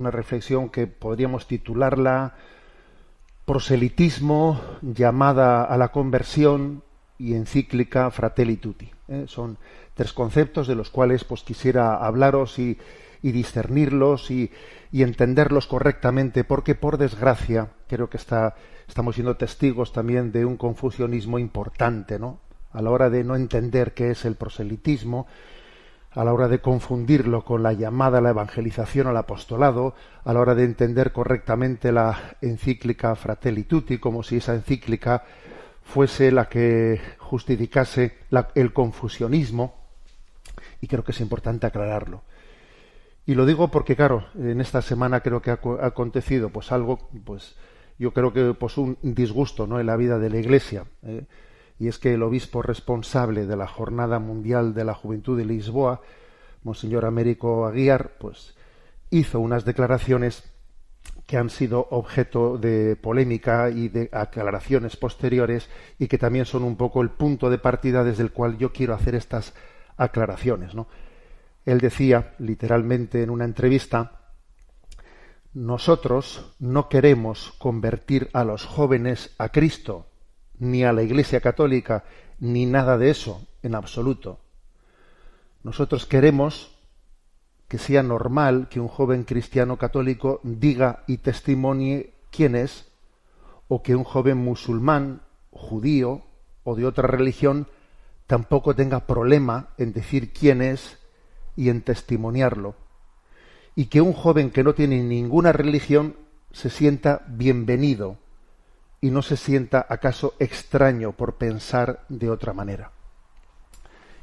una reflexión que podríamos titularla Proselitismo, llamada a la conversión y encíclica Fratelli Tutti. Son tres conceptos de los cuales pues quisiera hablaros y discernirlos y entenderlos correctamente, porque por desgracia creo que estamos siendo testigos también de un confusionismo importante, ¿no? A la hora de no entender qué es el proselitismo, a la hora de confundirlo con la llamada a la evangelización, al apostolado, a la hora de entender correctamente la encíclica Fratelli Tutti, como si esa encíclica fuese la que justificase el confusionismo, y creo que es importante aclararlo. Y lo digo porque, claro, en esta semana creo que ha acontecido pues algo, pues yo creo que pues un disgusto, ¿no?, en la vida de la Iglesia, y es que el obispo responsable de la Jornada Mundial de la Juventud de Lisboa, Monseñor Américo Aguiar, pues hizo unas declaraciones que han sido objeto de polémica y de aclaraciones posteriores, y que también son un poco el punto de partida desde el cual yo quiero hacer estas aclaraciones, ¿no? Él decía, literalmente en una entrevista: nosotros no queremos convertir a los jóvenes a Cristo, ni a la Iglesia Católica, ni nada de eso, en absoluto. Nosotros queremos que sea normal que un joven cristiano católico diga y testimonie quién es, o que un joven musulmán, judío o de otra religión tampoco tenga problema en decir quién es y en testimoniarlo, y que un joven que no tiene ninguna religión se sienta bienvenido y no se sienta acaso extraño por pensar de otra manera.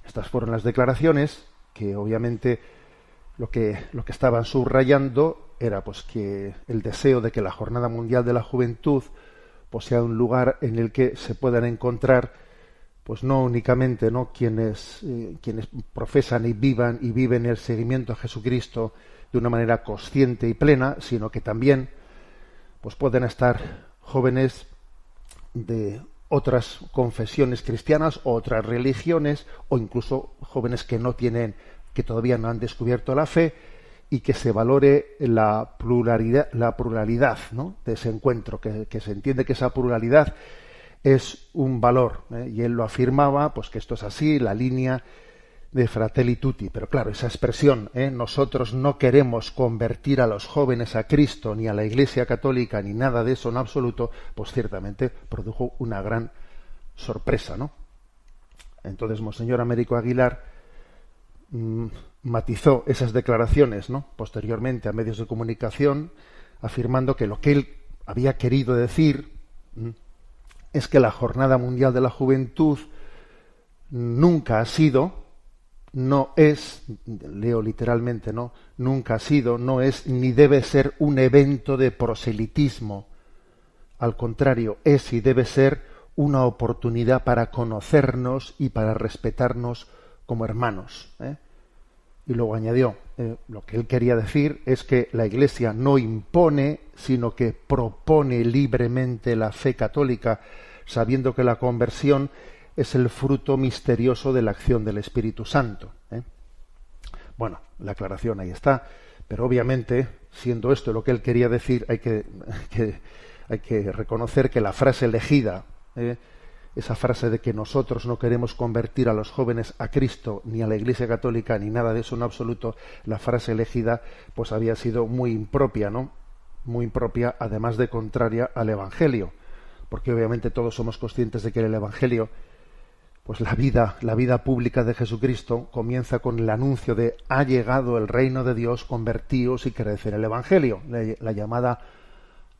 Estas fueron las declaraciones que obviamente lo que estaban subrayando era pues que el deseo de que la Jornada Mundial de la Juventud pues sea un lugar en el que se puedan encontrar pues no únicamente, ¿no?, quienes profesan y viven el seguimiento a Jesucristo de una manera consciente y plena, sino que también pues pueden estar jóvenes de otras confesiones cristianas o otras religiones, o incluso jóvenes que todavía no han descubierto la fe, y que se valore la pluralidad, ¿no?, de ese encuentro, que se entiende que esa pluralidad es un valor, y él lo afirmaba, pues que esto es así, la línea de Fratelli Tutti. Pero claro, esa expresión, nosotros no queremos convertir a los jóvenes a Cristo, ni a la Iglesia Católica, ni nada de eso en absoluto, pues ciertamente produjo una gran sorpresa, ¿no? Entonces Monseñor Américo Aguilar matizó esas declaraciones, ¿no?, posteriormente a medios de comunicación, afirmando que lo que él había querido decir es que la Jornada Mundial de la Juventud nunca ha sido, no es, leo literalmente, ¿no?, nunca ha sido, no es, ni debe ser un evento de proselitismo. Al contrario, es y debe ser una oportunidad para conocernos y para respetarnos como hermanos, Y luego añadió, lo que él quería decir es que la Iglesia no impone, sino que propone libremente la fe católica, sabiendo que la conversión es el fruto misterioso de la acción del Espíritu Santo. Bueno, la aclaración ahí está, pero obviamente, siendo esto lo que él quería decir, hay que reconocer que la frase elegida, esa frase de que nosotros no queremos convertir a los jóvenes a Cristo, ni a la Iglesia Católica, ni nada de eso en absoluto, la frase elegida pues había sido muy impropia, ¿no? Muy impropia, además de contraria al Evangelio, porque obviamente todos somos conscientes de que el Evangelio, pues la vida pública de Jesucristo comienza con el anuncio de ha llegado el reino de Dios, convertíos y creed en el Evangelio. La llamada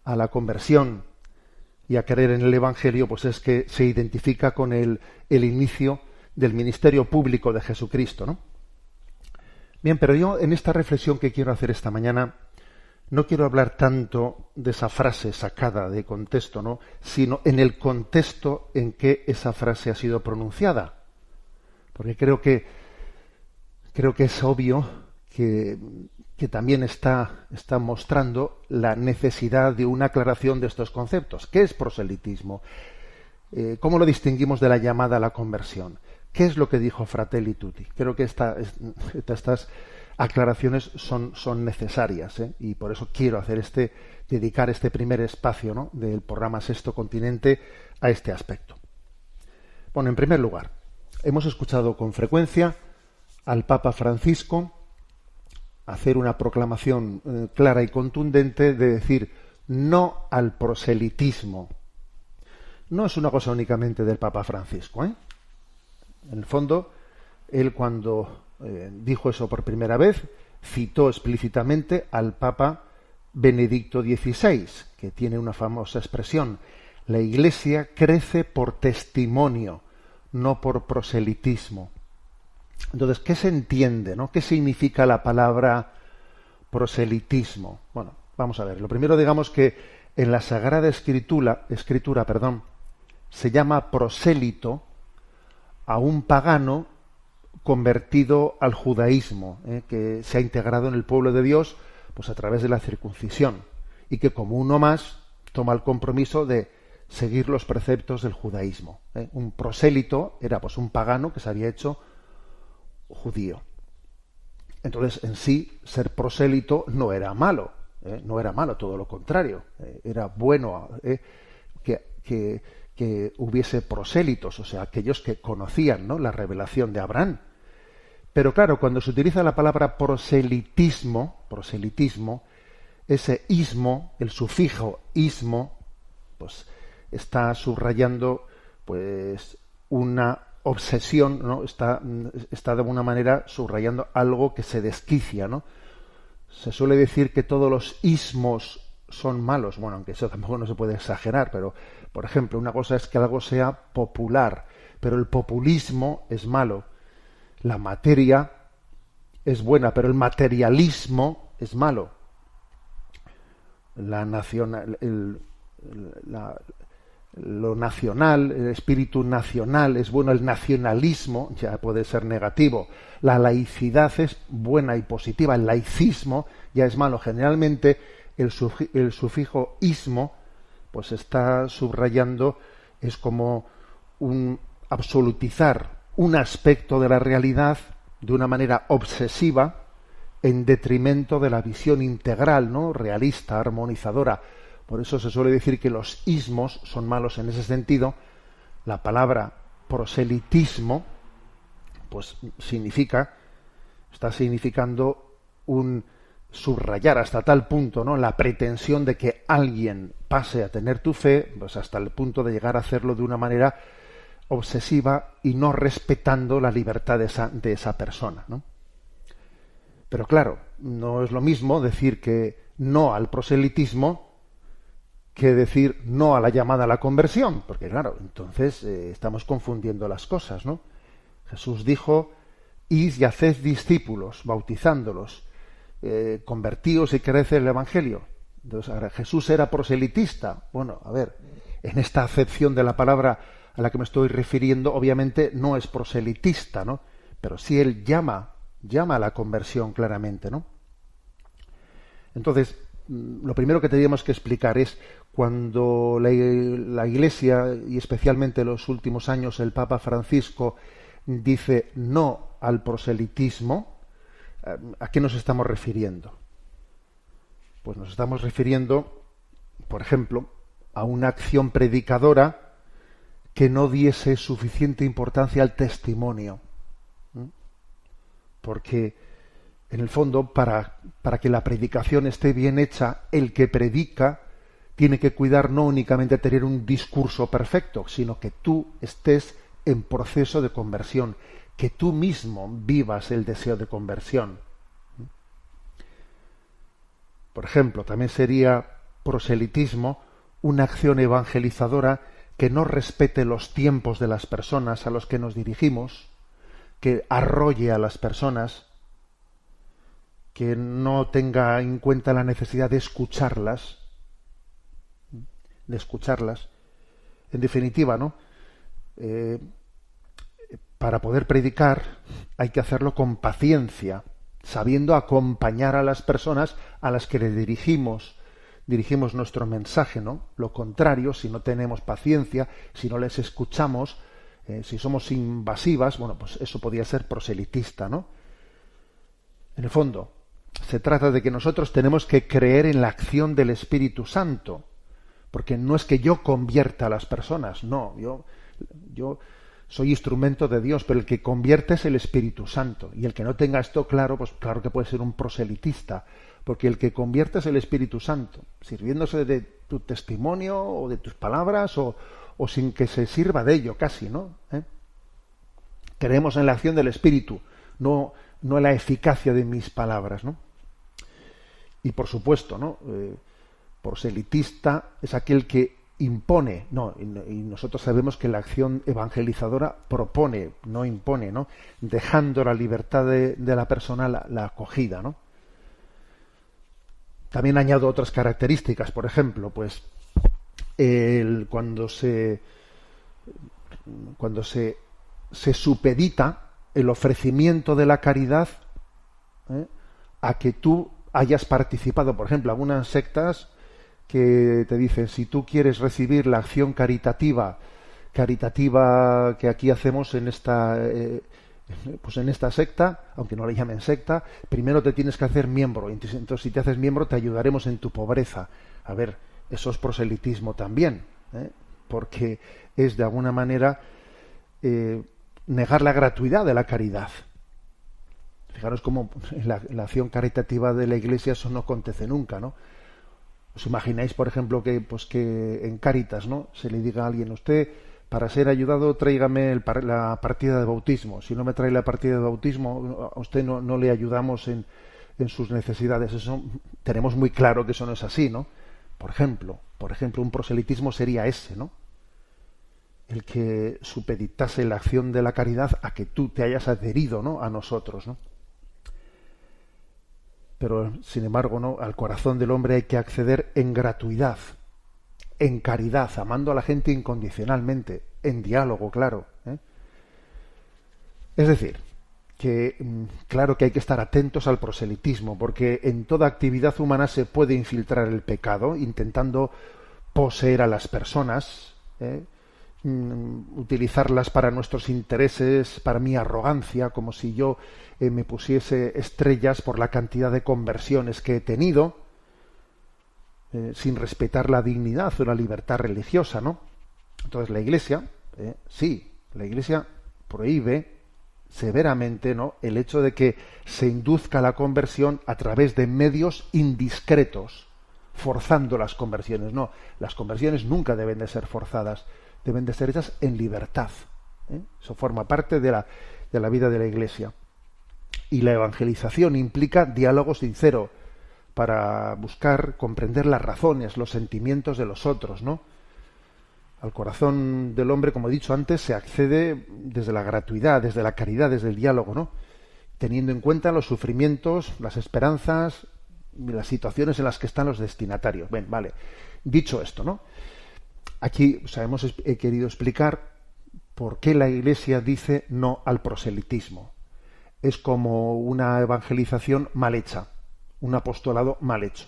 a la conversión y a creer en el Evangelio pues es que se identifica con el inicio del ministerio público de Jesucristo, ¿no? Bien, pero yo en esta reflexión que quiero hacer esta mañana no quiero hablar tanto de esa frase sacada de contexto, ¿no?, sino en el contexto en que esa frase ha sido pronunciada. Porque creo que es obvio que también está mostrando la necesidad de una aclaración de estos conceptos. ¿Qué es proselitismo? ¿Cómo lo distinguimos de la llamada a la conversión? ¿Qué es lo que dijo Fratelli Tutti? Creo que estas aclaraciones son necesarias, ¿eh? Y por eso quiero dedicar este primer espacio, ¿no?, del programa Sexto Continente a este aspecto. Bueno, en primer lugar, hemos escuchado con frecuencia al Papa Francisco hacer una proclamación clara y contundente de decir no al proselitismo. No es una cosa únicamente del Papa Francisco, ¿eh? En el fondo, él cuando dijo eso por primera vez, citó explícitamente al Papa Benedicto XVI, que tiene una famosa expresión: la Iglesia crece por testimonio, no por proselitismo. Entonces, ¿qué se entiende, ¿no? ¿Qué significa la palabra proselitismo? Bueno, vamos a ver. Lo primero, digamos que en la Sagrada Escritura, se llama prosélito a un pagano convertido al judaísmo, que se ha integrado en el pueblo de Dios pues a través de la circuncisión, y que como uno más toma el compromiso de seguir los preceptos del judaísmo. Un prosélito era pues un pagano que se había hecho judío. Entonces, en sí, ser prosélito no era malo, no era malo, todo lo contrario. Era bueno que hubiese prosélitos, o sea, aquellos que conocían, ¿no?, la revelación de Abraham. Pero claro, cuando se utiliza la palabra proselitismo, ese ismo, el sufijo ismo, pues está subrayando pues una obsesión, ¿no? Está de alguna manera subrayando algo que se desquicia, ¿no? Se suele decir que todos los ismos son malos. Bueno, aunque eso tampoco no se puede exagerar, pero, por ejemplo, una cosa es que algo sea popular, pero el populismo es malo. La materia es buena, pero el materialismo es malo. Lo nacional, el espíritu nacional es bueno, el nacionalismo ya puede ser negativo. La laicidad es buena y positiva, el laicismo ya es malo. Generalmente el sufijo ismo pues está subrayando, es como un absolutizar un aspecto de la realidad de una manera obsesiva en detrimento de la visión integral, ¿no?, realista, armonizadora. Por eso se suele decir que los ismos son malos en ese sentido. La palabra proselitismo pues está significando un subrayar hasta tal punto, ¿no?, la pretensión de que alguien pase a tener tu fe, pues hasta el punto de llegar a hacerlo de una manera obsesiva y no respetando la libertad de esa persona, ¿no? Pero claro, no es lo mismo decir que no al proselitismo que decir no a la llamada a la conversión, porque claro, entonces estamos confundiendo las cosas, ¿no? Jesús dijo: id y haced discípulos, bautizándolos, convertíos y creed en el Evangelio. Entonces, ahora, ¿Jesús era proselitista? Bueno, a ver, en esta acepción de la palabra a la que me estoy refiriendo, obviamente no es proselitista, ¿no? Pero sí él llama a la conversión claramente, ¿no? Entonces, lo primero que tendríamos que explicar es cuando la Iglesia, y especialmente en los últimos años el Papa Francisco, dice no al proselitismo, ¿a qué nos estamos refiriendo? Pues nos estamos refiriendo, por ejemplo, a una acción predicadora que no diese suficiente importancia al testimonio. Porque, en el fondo, para que la predicación esté bien hecha, el que predica tiene que cuidar no únicamente tener un discurso perfecto, sino que tú estés en proceso de conversión, que tú mismo vivas el deseo de conversión. Por ejemplo, también sería proselitismo una acción evangelizadora que no respete los tiempos de las personas a los que nos dirigimos, que arrolle a las personas, que no tenga en cuenta la necesidad de escucharlas. En definitiva, ¿no? Para poder predicar hay que hacerlo con paciencia, sabiendo acompañar a las personas a las que le dirigimos nuestro mensaje, ¿no? Lo contrario, si no tenemos paciencia, si no les escuchamos, si somos invasivas, bueno, pues eso podría ser proselitista, ¿no? En el fondo, se trata de que nosotros tenemos que creer en la acción del Espíritu Santo, porque no es que yo convierta a las personas, no, yo soy instrumento de Dios, pero el que convierte es el Espíritu Santo, y el que no tenga esto claro, pues claro que puede ser un proselitista, porque el que convierte es el Espíritu Santo, sirviéndose de tu testimonio o de tus palabras o sin que se sirva de ello casi, ¿no? Creemos en la acción del Espíritu, no en la eficacia de mis palabras, ¿no? Y por supuesto, ¿no? Proselitista es aquel que impone, no, y nosotros sabemos que la acción evangelizadora propone, no impone, ¿no? Dejando la libertad de la persona la acogida, ¿no? También añado otras características, por ejemplo, pues cuando se supedita el ofrecimiento de la caridad a que tú hayas participado. Por ejemplo, algunas sectas que te dicen, si tú quieres recibir la acción caritativa que aquí hacemos en esta secta, aunque no le llamen secta, primero te tienes que hacer miembro. Entonces, si te haces miembro, te ayudaremos en tu pobreza. A ver, eso es proselitismo también, porque es de alguna manera negar la gratuidad de la caridad. Fijaros cómo la acción caritativa de la Iglesia eso no acontece nunca, ¿no? ¿Os imagináis, por ejemplo, que en Cáritas, ¿no?, se le diga a alguien, usted, para ser ayudado, tráigame la partida de bautismo. Si no me trae la partida de bautismo, a usted no le ayudamos en sus necesidades. Eso tenemos muy claro que eso no es así, ¿no? Por ejemplo, un proselitismo sería ese, ¿no? El que supeditase la acción de la caridad a que tú te hayas adherido, ¿no?, a nosotros, ¿no? Pero, sin embargo, ¿no?, al corazón del hombre hay que acceder en gratuidad, en caridad, amando a la gente incondicionalmente, en diálogo, claro. Es decir, que claro que hay que estar atentos al proselitismo, porque en toda actividad humana se puede infiltrar el pecado, intentando poseer a las personas, utilizarlas para nuestros intereses, para mi arrogancia, como si yo me pusiese estrellas por la cantidad de conversiones que he tenido, sin respetar la dignidad o la libertad religiosa, ¿no? Entonces la Iglesia, la Iglesia prohíbe severamente, ¿no?, el hecho de que se induzca la conversión a través de medios indiscretos, forzando las conversiones. No, las conversiones nunca deben de ser forzadas, deben de ser hechas en libertad. Eso forma parte de la vida de la Iglesia. Y la evangelización implica diálogo sincero para buscar comprender las razones, los sentimientos de los otros, ¿no? Al corazón del hombre, como he dicho antes, se accede desde la gratuidad, desde la caridad, desde el diálogo, ¿no?, teniendo en cuenta los sufrimientos, las esperanzas y las situaciones en las que están los destinatarios. Bien, vale. Dicho esto, ¿no?, aquí he querido explicar por qué la Iglesia dice no al proselitismo. Es como una evangelización mal hecha, un apostolado mal hecho.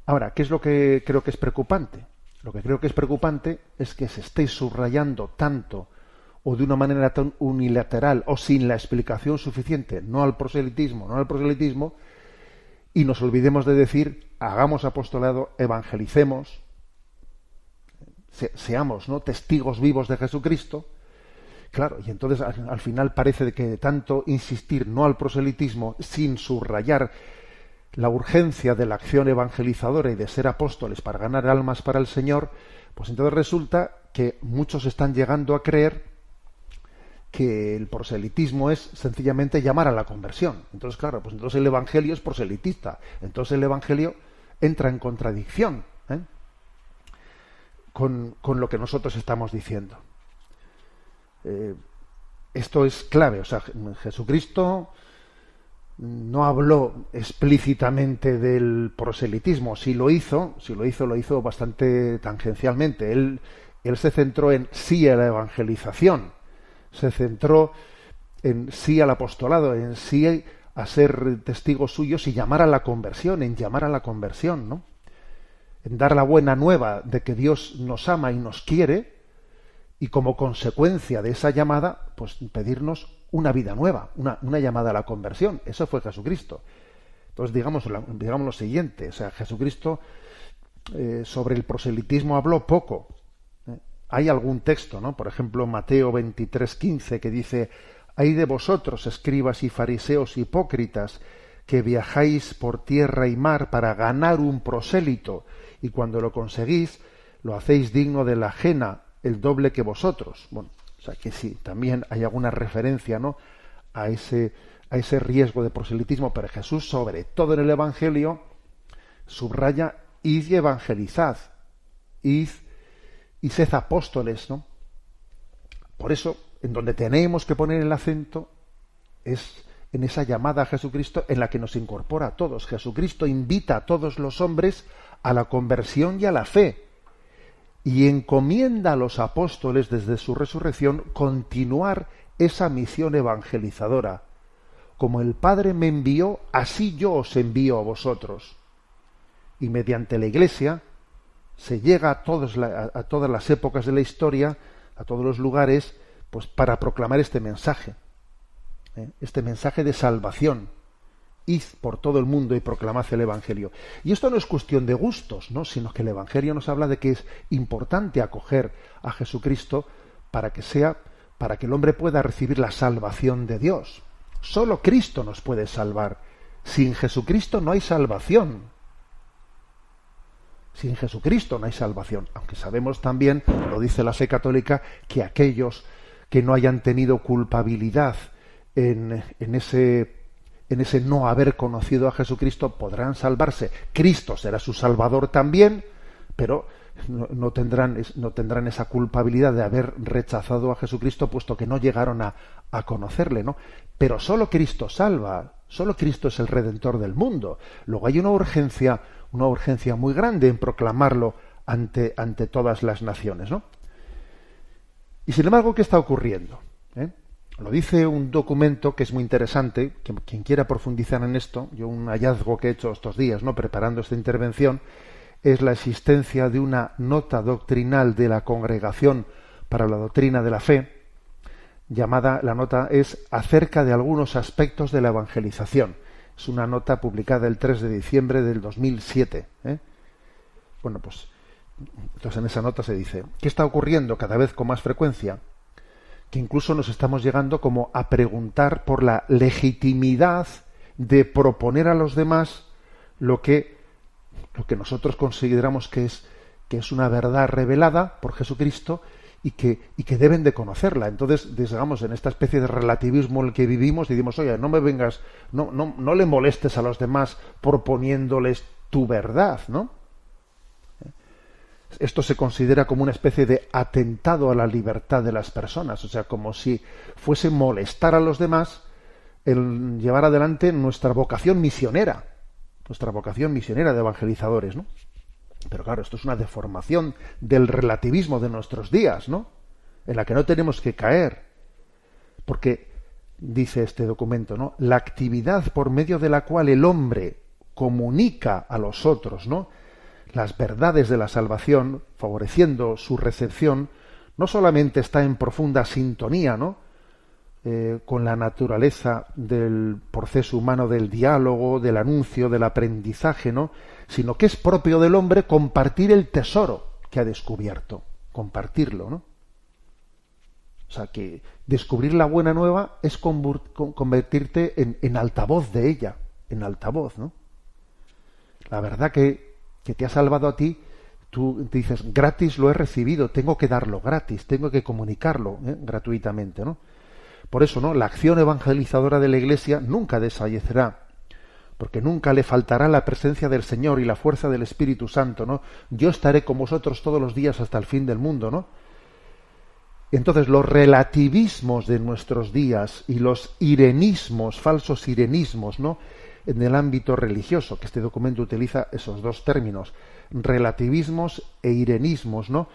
Ahora, ¿qué es lo que creo que es preocupante? Lo que creo que es preocupante es que se esté subrayando tanto o de una manera tan unilateral o sin la explicación suficiente no al proselitismo, y nos olvidemos de decir hagamos apostolado, evangelicemos, seamos, ¿no?, testigos vivos de Jesucristo. Claro, y entonces al final parece que de tanto insistir no al proselitismo sin subrayar la urgencia de la acción evangelizadora y de ser apóstoles para ganar almas para el Señor, pues entonces resulta que muchos están llegando a creer que el proselitismo es sencillamente llamar a la conversión. Entonces, claro, pues entonces el Evangelio es proselitista. Entonces el Evangelio entra en contradicción con lo que nosotros estamos diciendo. Esto es clave. O sea, Jesucristo no habló explícitamente del proselitismo. Si lo hizo bastante tangencialmente. Él se centró en sí a la evangelización, se centró en sí al apostolado, en sí a ser testigos suyos y llamar a la conversión, ¿no? En dar la buena nueva de que Dios nos ama y nos quiere, y como consecuencia de esa llamada, pues pedirnos una vida nueva, una llamada a la conversión. Eso fue Jesucristo. Entonces, digamos lo siguiente, o sea, Jesucristo sobre el proselitismo habló poco. Hay algún texto, ¿no? Por ejemplo, Mateo 23:15, que dice: «Ay de vosotros, escribas y fariseos hipócritas, que viajáis por tierra y mar para ganar un prosélito, y cuando lo conseguís, lo hacéis digno de la ajena, el doble que vosotros». Bueno, o sea que sí, también hay alguna referencia, ¿no?, a ese riesgo de proselitismo, pero Jesús, sobre todo en el Evangelio, subraya: id y evangelizad, id y sed apóstoles, ¿no? Por eso, en donde tenemos que poner el acento es en esa llamada a Jesucristo, en la que nos incorpora a todos. Jesucristo invita a todos los hombres a la conversión y a la fe, y encomienda a los apóstoles desde su resurrección continuar esa misión evangelizadora. Como el Padre me envió, así yo os envío a vosotros. Y mediante la Iglesia se llega a todas las épocas de la historia, a todos los lugares, pues para proclamar este mensaje de salvación. Id por todo el mundo y proclamad el Evangelio. Y esto no es cuestión de gustos, ¿no?, sino que el Evangelio nos habla de que es importante acoger a Jesucristo para que el hombre pueda recibir la salvación de Dios. Solo Cristo nos puede salvar. Sin Jesucristo no hay salvación. Sin Jesucristo no hay salvación, aunque sabemos también, lo dice la fe católica, que aquellos que no hayan tenido culpabilidad en ese no haber conocido a Jesucristo podrán salvarse. Cristo será su Salvador también, pero no tendrán esa culpabilidad de haber rechazado a Jesucristo, puesto que no llegaron a conocerle, ¿no? Pero solo Cristo salva, solo Cristo es el Redentor del mundo. Luego hay una urgencia muy grande en proclamarlo ante todas las naciones, ¿no? Y sin embargo, ¿qué está ocurriendo? Lo dice un documento que es muy interesante, que quien quiera profundizar en esto, yo un hallazgo que he hecho estos días, ¿no?, preparando esta intervención, es la existencia de una nota doctrinal de la Congregación para la Doctrina de la Fe, la nota es acerca de algunos aspectos de la evangelización. Es una nota publicada el 3 de diciembre del 2007. Bueno, pues entonces en esa nota se dice: ¿qué está ocurriendo cada vez con más frecuencia? Que incluso nos estamos llegando como a preguntar por la legitimidad de proponer a los demás lo que nosotros consideramos que es una verdad revelada por Jesucristo y que deben de conocerla. Entonces, digamos, en esta especie de relativismo en el que vivimos, decimos: oye, no me vengas, no le molestes a los demás proponiéndoles tu verdad, ¿no? Esto se considera como una especie de atentado a la libertad de las personas, o sea, como si fuese molestar a los demás el llevar adelante nuestra vocación misionera de evangelizadores, ¿no? Pero claro, esto es una deformación del relativismo de nuestros días, ¿no?, en la que no tenemos que caer, porque dice este documento, ¿no?, la actividad por medio de la cual el hombre comunica a los otros, ¿no?, las verdades de la salvación, favoreciendo su recepción, no solamente está en profunda sintonía, ¿no?, con la naturaleza del proceso humano del diálogo, del anuncio, del aprendizaje, ¿no?, sino que es propio del hombre compartir el tesoro que ha descubierto, compartirlo, ¿no? O sea, que descubrir la buena nueva es convertirte en altavoz de ella, en altavoz, ¿no? La verdad que te ha salvado a ti, tú te dices: gratis lo he recibido, tengo que darlo gratis, tengo que comunicarlo gratuitamente, ¿no? Por eso, ¿no?, la acción evangelizadora de la Iglesia nunca desfallecerá, porque nunca le faltará la presencia del Señor y la fuerza del Espíritu Santo, ¿no? Yo estaré con vosotros todos los días hasta el fin del mundo, ¿no? Entonces, los relativismos de nuestros días y los irenismos, falsos irenismos, ¿no?, en el ámbito religioso, que este documento utiliza esos dos términos, relativismos e irenismos, ¿no?,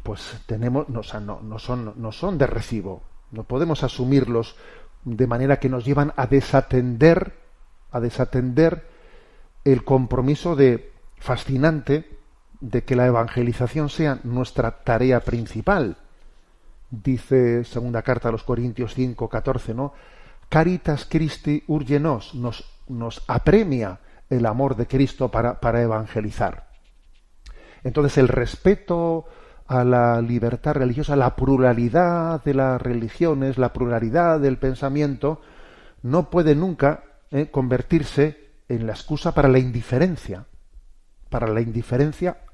pues no son de recibo. No podemos asumirlos de manera que nos llevan a desatender el compromiso fascinante de que la evangelización sea nuestra tarea principal. Dice segunda carta a los Corintios 5:14, ¿no? Caritas Christi urge nos apremia el amor de Cristo para evangelizar. Entonces el respeto a la libertad religiosa, la pluralidad de las religiones, la pluralidad del pensamiento, no puede nunca convertirse en la excusa para la indiferencia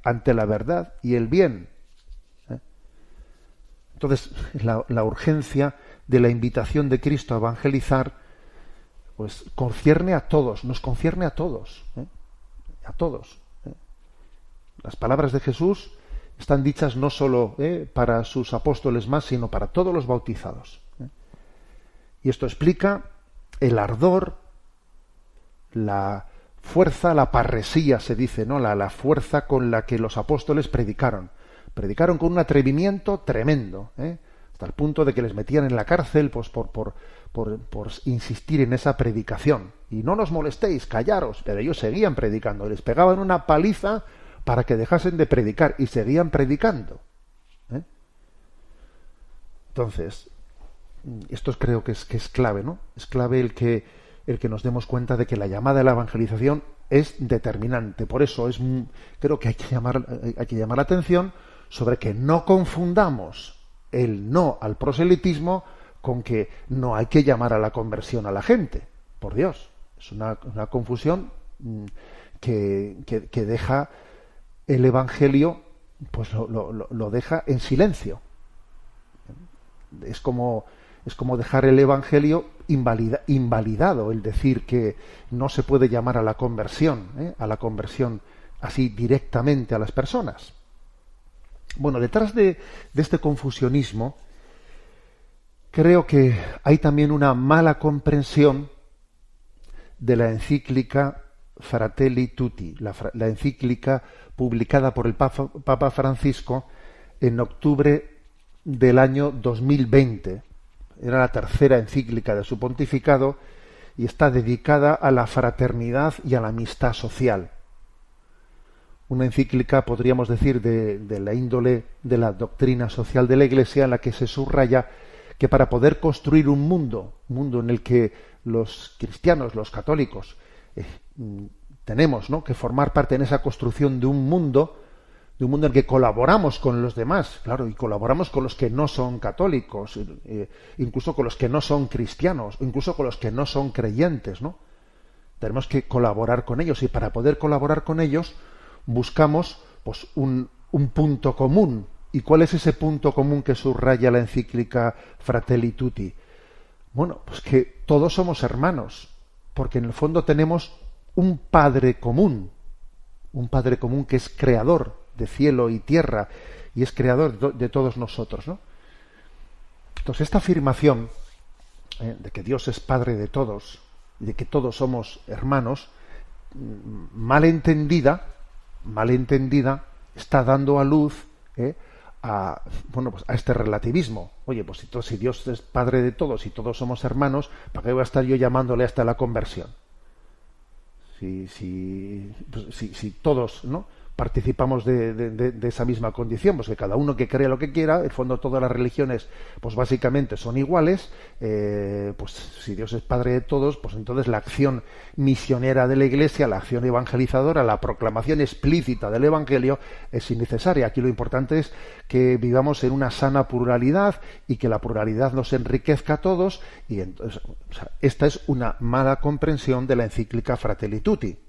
ante la verdad y el bien. Entonces, la urgencia de la invitación de Cristo a evangelizar, pues concierne a todos, nos concierne a todos, a todos. Las palabras de Jesús están dichas no solo para sus apóstoles más, sino para todos los bautizados. Y esto explica el ardor, la fuerza, la parresía se dice, ¿no? La fuerza con la que los apóstoles predicaron. Predicaron con un atrevimiento tremendo, hasta el punto de que les metían en la cárcel pues, por insistir en esa predicación. Y no nos molestéis, callaros. Pero ellos seguían predicando. Les pegaban una paliza para que dejasen de predicar y seguían predicando. Entonces, esto creo que es clave, ¿no? Es clave el que nos demos cuenta de que la llamada a la evangelización es determinante. Por eso creo que hay que llamar la atención sobre que no confundamos el no al proselitismo con que no hay que llamar a la conversión a la gente. Por Dios, es una confusión que deja el Evangelio, pues lo deja en silencio. Es como dejar el Evangelio invalidado, el decir que no se puede llamar a la conversión así directamente a las personas. Bueno, detrás de este confusionismo creo que hay también una mala comprensión de la encíclica Fratelli Tutti, la encíclica publicada por el Papa Francisco en octubre del año 2020. Era la tercera encíclica de su pontificado y está dedicada a la fraternidad y a la amistad social. Una encíclica, podríamos decir, de la índole de la doctrina social de la Iglesia, en la que se subraya que para poder construir un mundo en el que los cristianos, los católicos, tenemos, ¿no?, que formar parte en esa construcción de un mundo en el que colaboramos con los demás, claro, y colaboramos con los que no son católicos, incluso con los que no son cristianos, incluso con los que no son creyentes, ¿no? Tenemos que colaborar con ellos, y para poder colaborar con ellos buscamos pues un punto común. ¿Y cuál es ese punto común que subraya la encíclica Fratelli Tutti? Bueno, pues que todos somos hermanos, porque en el fondo tenemos un Padre común que es creador de cielo y tierra y es creador de todos nosotros, ¿no? Entonces esta afirmación de que Dios es Padre de todos y de que todos somos hermanos, malentendida, está dando a luz a este relativismo. Oye, pues si Dios es Padre de todos y todos somos hermanos, ¿para qué voy a estar yo llamándole hasta la conversión? Si todos, ¿no?, participamos de esa misma condición, pues que cada uno que crea lo que quiera, en el fondo todas las religiones pues básicamente son iguales, pues si Dios es Padre de todos, pues entonces la acción misionera de la Iglesia, la acción evangelizadora, la proclamación explícita del Evangelio es innecesaria. Aquí lo importante es que vivamos en una sana pluralidad y que la pluralidad nos enriquezca a todos, y entonces, esta es una mala comprensión de la encíclica Fratelli Tutti.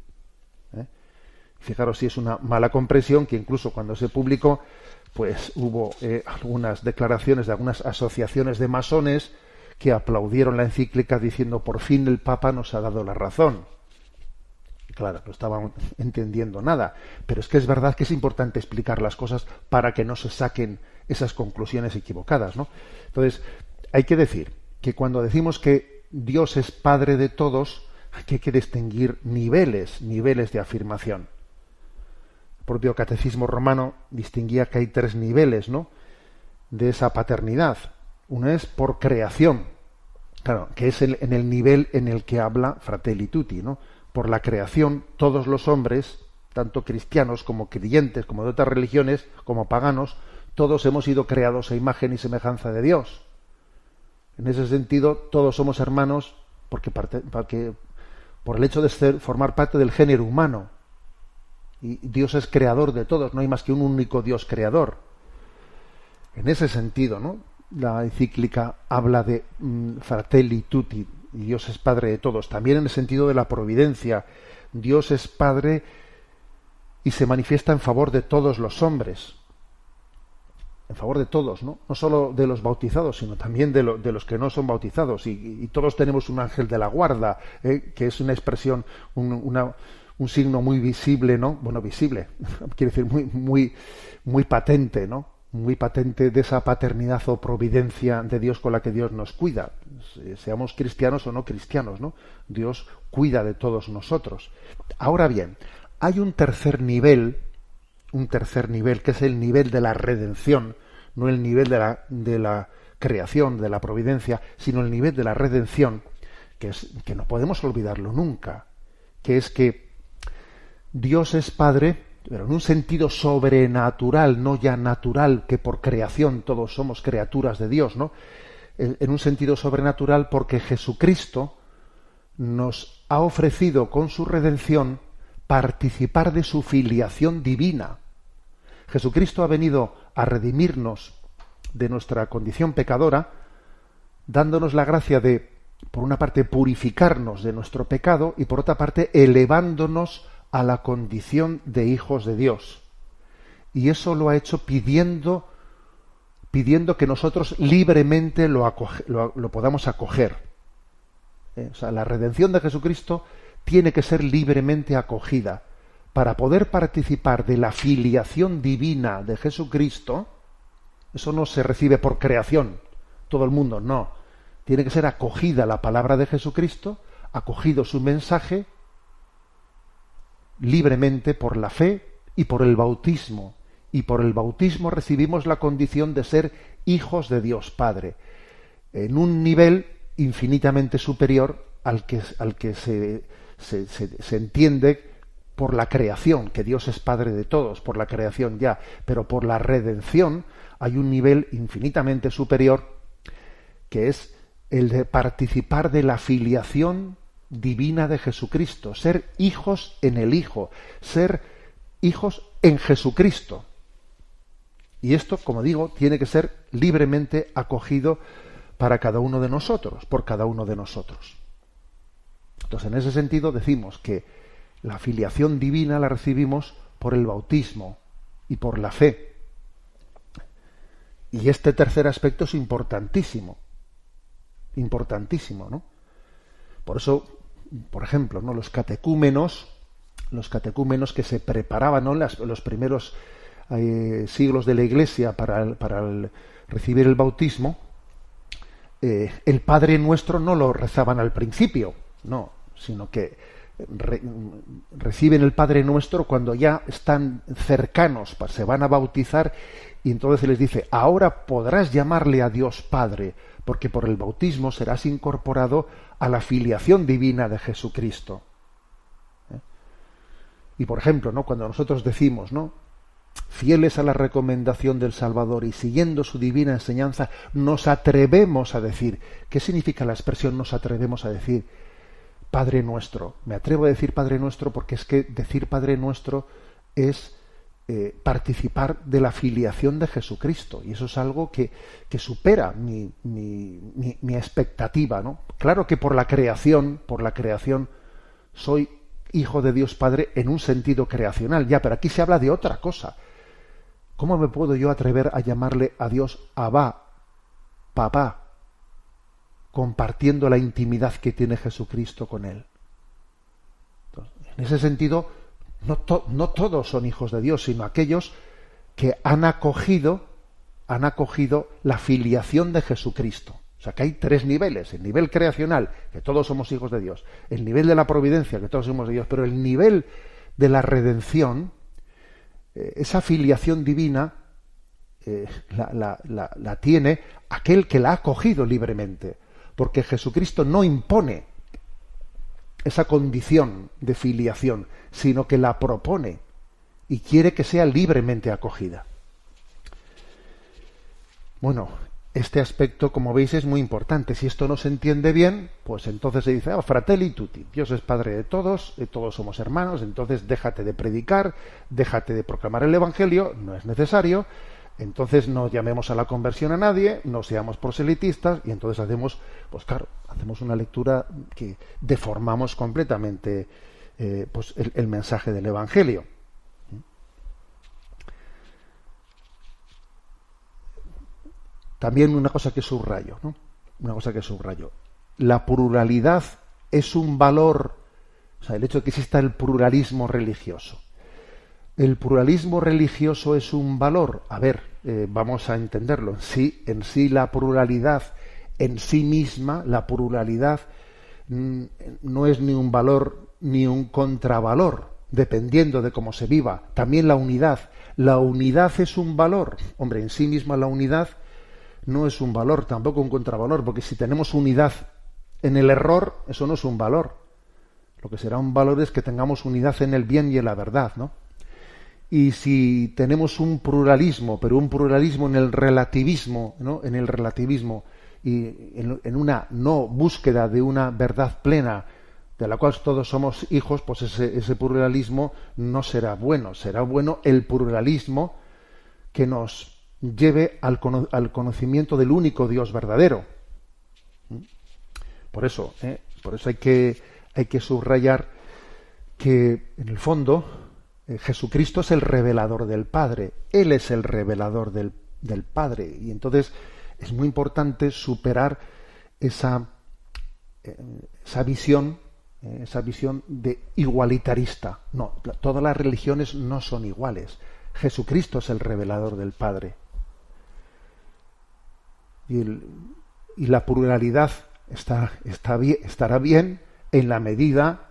Fijaros si es una mala comprensión, que incluso cuando se publicó, pues hubo algunas declaraciones de algunas asociaciones de masones que aplaudieron la encíclica diciendo: por fin el Papa nos ha dado la razón. Claro, no estaban entendiendo nada, pero es que es verdad que es importante explicar las cosas para que no se saquen esas conclusiones equivocadas, ¿no? Entonces, hay que decir que cuando decimos que Dios es Padre de todos, hay que distinguir niveles de afirmación. El propio Catecismo Romano distinguía que hay tres niveles, ¿no?, de esa paternidad. Uno es por creación, claro, que es en el nivel en el que habla Fratelli Tutti, ¿no? Por la creación, todos los hombres, tanto cristianos como creyentes, como de otras religiones, como paganos, Todos hemos sido creados a imagen y semejanza de Dios. En ese sentido, todos somos hermanos porque por el hecho de formar parte del género humano. Y Dios es creador de todos, no hay más que un único Dios creador. En ese sentido, ¿no?, la encíclica habla de Fratelli Tutti, y Dios es Padre de todos. También en el sentido de la providencia, Dios es Padre y se manifiesta en favor de todos los hombres. En favor de todos, ¿no? No solo de los bautizados, sino también de los que no son bautizados. Y todos tenemos un ángel de la guarda, que es una expresión, un signo muy visible, ¿no? Bueno, visible, quiere decir muy patente, ¿no? Muy patente de esa paternidad o providencia de Dios con la que Dios nos cuida. Seamos cristianos o no cristianos, ¿no? Dios cuida de todos nosotros. Ahora bien, hay un tercer nivel que es el nivel de la redención, no el nivel de la creación, de la providencia, sino el nivel de la redención, que no podemos olvidarlo nunca, que es que Dios es Padre, pero en un sentido sobrenatural, no ya natural, que por creación todos somos criaturas de Dios, ¿no? En un sentido sobrenatural porque Jesucristo nos ha ofrecido con su redención participar de su filiación divina. Jesucristo ha venido a redimirnos de nuestra condición pecadora, dándonos la gracia de, por una parte, purificarnos de nuestro pecado y, por otra parte, elevándonos a la condición de hijos de Dios. Y eso lo ha hecho pidiendo que nosotros libremente lo podamos acoger. O sea, la redención de Jesucristo tiene que ser libremente acogida. Para poder participar de la filiación divina de Jesucristo, eso no se recibe por creación, todo el mundo, no. Tiene que ser acogida la palabra de Jesucristo, acogido su mensaje, libremente por la fe y por el bautismo. Y por el bautismo recibimos la condición de ser hijos de Dios Padre, en un nivel infinitamente superior al que se entiende por la creación, que Dios es Padre de todos, por la creación ya, pero por la redención hay un nivel infinitamente superior, que es el de participar de la filiación divina de Jesucristo, ser hijos en el Hijo, ser hijos en Jesucristo. Y esto, como digo, tiene que ser libremente acogido para cada uno de nosotros, por cada uno de nosotros. Entonces, en ese sentido decimos que la filiación divina la recibimos por el bautismo y por la fe. Y este tercer aspecto es importantísimo, ¿no? Por eso, por ejemplo, ¿no?, los catecúmenos que se preparaban, ¿no?, los primeros siglos de la Iglesia para recibir el bautismo, el Padre Nuestro no lo rezaban al principio, no, sino que reciben el Padre Nuestro cuando ya están cercanos, se van a bautizar, y entonces se les dice: ahora podrás llamarle a Dios Padre, porque por el bautismo serás incorporado a la filiación divina de Jesucristo. Y por ejemplo, ¿no?, cuando nosotros decimos, ¿no?, fieles a la recomendación del Salvador y siguiendo su divina enseñanza, nos atrevemos a decir. ¿Qué significa la expresión nos atrevemos a decir Padre Nuestro? Me atrevo a decir Padre Nuestro porque es que decir Padre Nuestro es participar de la filiación de Jesucristo, y eso es algo que supera mi expectativa, ¿no? Claro que por la creación soy hijo de Dios Padre en un sentido creacional, ya, pero aquí se habla de otra cosa. ¿Cómo me puedo yo atrever a llamarle a Dios Abba, Papá, compartiendo la intimidad que tiene Jesucristo con él? Entonces, en ese sentido, no todos son hijos de Dios, sino aquellos que han acogido la filiación de Jesucristo. O sea, que hay tres niveles: el nivel creacional, que todos somos hijos de Dios; el nivel de la providencia, que todos somos de Dios; pero el nivel de la redención, esa filiación divina, la tiene aquel que la ha acogido libremente, porque Jesucristo no impone esa condición de filiación, sino que la propone y quiere que sea libremente acogida. Bueno, este aspecto, como veis, es muy importante. Si esto no se entiende bien, pues entonces se dice, fratelli tutti, Dios es Padre de todos, todos somos hermanos, entonces déjate de predicar, déjate de proclamar el Evangelio, no es necesario, entonces no llamemos a la conversión a nadie, no seamos proselitistas, y entonces hacemos, pues claro, hacemos una lectura que deformamos completamente pues el mensaje del Evangelio. También una cosa que subrayo, ¿no? Una cosa que subrayo. La pluralidad es un valor, o sea, el hecho de que exista el pluralismo religioso. ¿El pluralismo religioso es un valor? A ver, vamos a entenderlo. En sí la pluralidad, en sí misma, la pluralidad no es ni un valor ni un contravalor, dependiendo de cómo se viva. También la unidad. La unidad es un valor. Hombre, en sí misma la unidad no es un valor, tampoco un contravalor, porque si tenemos unidad en el error, eso no es un valor. Lo que será un valor es que tengamos unidad en el bien y en la verdad, ¿no? Y si tenemos un pluralismo, pero un pluralismo en el relativismo, ¿no? En el relativismo y en una no búsqueda de una verdad plena de la cual todos somos hijos, pues ese pluralismo no será bueno. Será bueno el pluralismo que nos lleve al conocimiento del único Dios verdadero. Por eso hay que subrayar que en el fondo Jesucristo es el revelador del Padre. Él es el revelador del Padre. Y entonces es muy importante superar esa visión de igualitarista. No, todas las religiones no son iguales. Jesucristo es el revelador del Padre. Y la pluralidad estará bien en la medida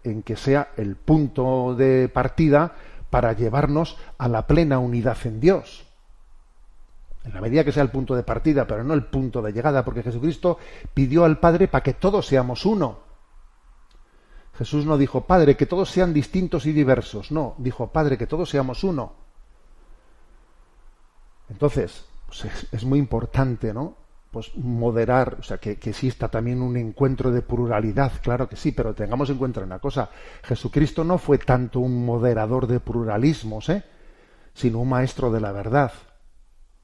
en que sea el punto de partida para llevarnos a la plena unidad en Dios. En la medida que sea el punto de partida, pero no el punto de llegada, porque Jesucristo pidió al Padre para que todos seamos uno. Jesús no dijo, Padre, que todos sean distintos y diversos. No, dijo, Padre, que todos seamos uno. Entonces, pues es muy importante, ¿no? Pues moderar, o sea, que exista también un encuentro de pluralidad, claro que sí, pero tengamos en cuenta una cosa, Jesucristo no fue tanto un moderador de pluralismos, sino un maestro de la verdad,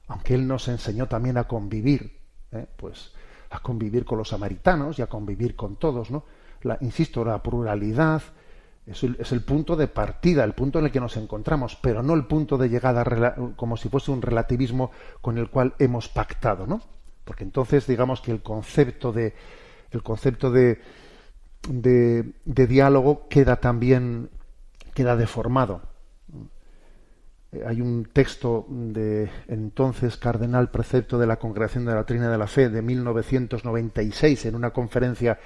aunque él nos enseñó también a convivir, pues a convivir con los samaritanos y a convivir con todos, ¿no? Insisto, la pluralidad es el punto de partida, el punto en el que nos encontramos, pero no el punto de llegada como si fuese un relativismo con el cual hemos pactado, ¿no? Porque entonces digamos que el concepto de diálogo queda deformado. Hay un texto de entonces cardenal precepto de la Congregación de la Doctrina de la Fe de 1996 en una conferencia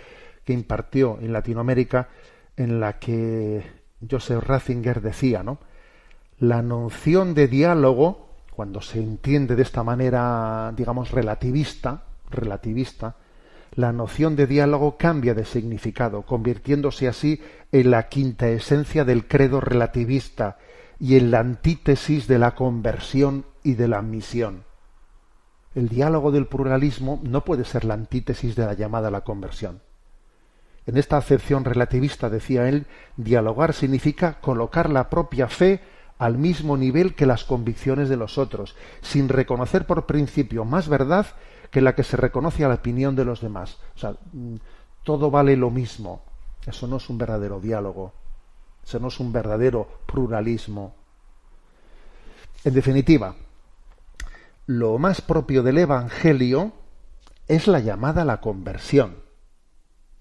que impartió en Latinoamérica, en la que Joseph Ratzinger decía, ¿no? La noción de diálogo, cuando se entiende de esta manera, digamos, relativista, la noción de diálogo cambia de significado, convirtiéndose así en la quinta esencia del credo relativista y en la antítesis de la conversión y de la admisión. El diálogo del pluralismo no puede ser la antítesis de la llamada a la conversión. En esta acepción relativista, decía él, dialogar significa colocar la propia fe al mismo nivel que las convicciones de los otros, sin reconocer por principio más verdad que la que se reconoce a la opinión de los demás. O sea, todo vale lo mismo. Eso no es un verdadero diálogo. Eso no es un verdadero pluralismo. En definitiva, lo más propio del Evangelio es la llamada a la conversión,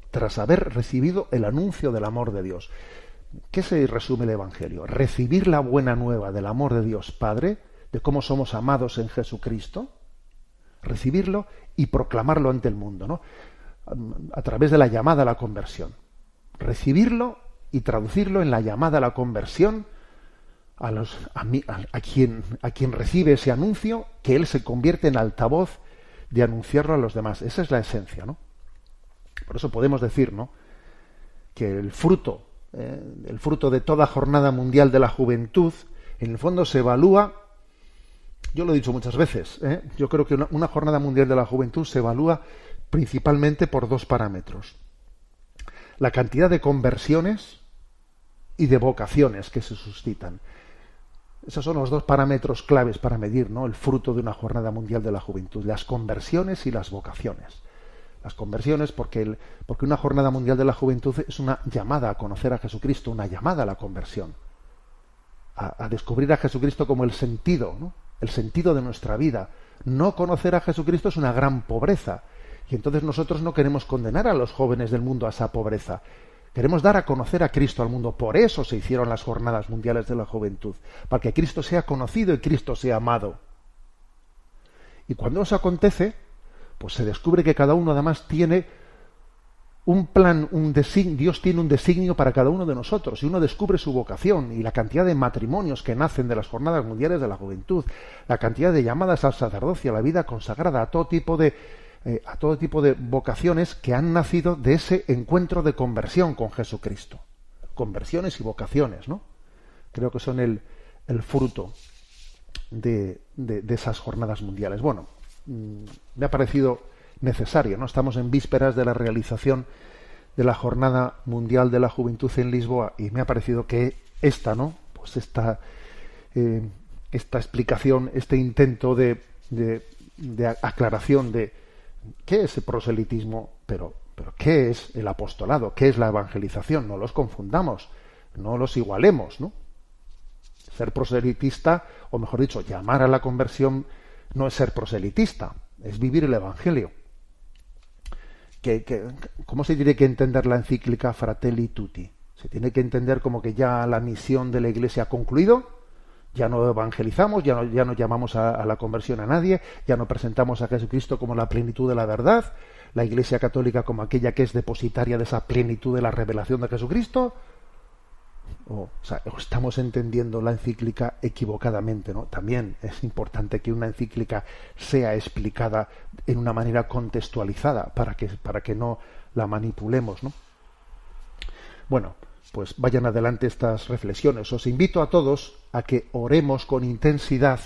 tras haber recibido el anuncio del amor de Dios. ¿Qué se resume el Evangelio? Recibir la buena nueva del amor de Dios Padre, de cómo somos amados en Jesucristo, recibirlo y proclamarlo ante el mundo, ¿no? A través de la llamada a la conversión. Recibirlo y traducirlo en la llamada a la conversión a quien recibe ese anuncio, que él se convierte en altavoz de anunciarlo a los demás. Esa es la esencia, ¿no? Por eso podemos decir, ¿no?, que el fruto de toda jornada mundial de la juventud, en el fondo se evalúa Yo lo he dicho muchas veces, ¿eh? Yo creo que una jornada mundial de la juventud se evalúa principalmente por dos parámetros: la cantidad de conversiones y de vocaciones que se suscitan. Esos son los dos parámetros claves para medir, ¿no?, el fruto de una jornada mundial de la juventud: las conversiones y las vocaciones. Las conversiones porque una jornada mundial de la juventud es una llamada a conocer a Jesucristo, una llamada a la conversión, a descubrir a Jesucristo como el sentido, ¿no?, el sentido de nuestra vida. No conocer a Jesucristo es una gran pobreza, y entonces nosotros no queremos condenar a los jóvenes del mundo a esa pobreza. Queremos dar a conocer a Cristo al mundo. Por eso se hicieron las jornadas mundiales de la juventud, para que Cristo sea conocido y Cristo sea amado. Y cuando eso acontece, pues se descubre que cada uno además tiene un plan, un designio. Dios tiene un designio para cada uno de nosotros, y uno descubre su vocación, y la cantidad de matrimonios que nacen de las jornadas mundiales de la juventud, la cantidad de llamadas al sacerdocio, a la vida consagrada, a todo tipo de vocaciones que han nacido de ese encuentro de conversión con Jesucristo. Conversiones y vocaciones, ¿no? Creo que son el fruto de esas jornadas mundiales. Bueno, me ha parecido necesario, ¿no? Estamos en vísperas de la realización de la Jornada Mundial de la Juventud en Lisboa, y me ha parecido que esta explicación, este intento de aclaración de qué es el proselitismo, pero qué es el apostolado, qué es la evangelización, no los confundamos, no los igualemos, ¿no? Ser proselitista, o mejor dicho, llamar a la conversión, no es ser proselitista, es vivir el evangelio. ¿Cómo se tiene que entender la encíclica Fratelli Tutti? Se tiene que entender como que ya la misión de la Iglesia ha concluido, ya no evangelizamos, ya no llamamos a la conversión a nadie, ya no presentamos a Jesucristo como la plenitud de la verdad, la Iglesia católica como aquella que es depositaria de esa plenitud de la revelación de Jesucristo. O estamos entendiendo la encíclica equivocadamente, ¿no? También es importante que una encíclica sea explicada en una manera contextualizada para que no la manipulemos, ¿no? Bueno, pues vayan adelante estas reflexiones. Os invito a todos a que oremos con intensidad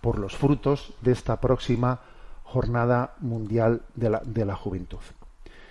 por los frutos de esta próxima Jornada Mundial de la Juventud.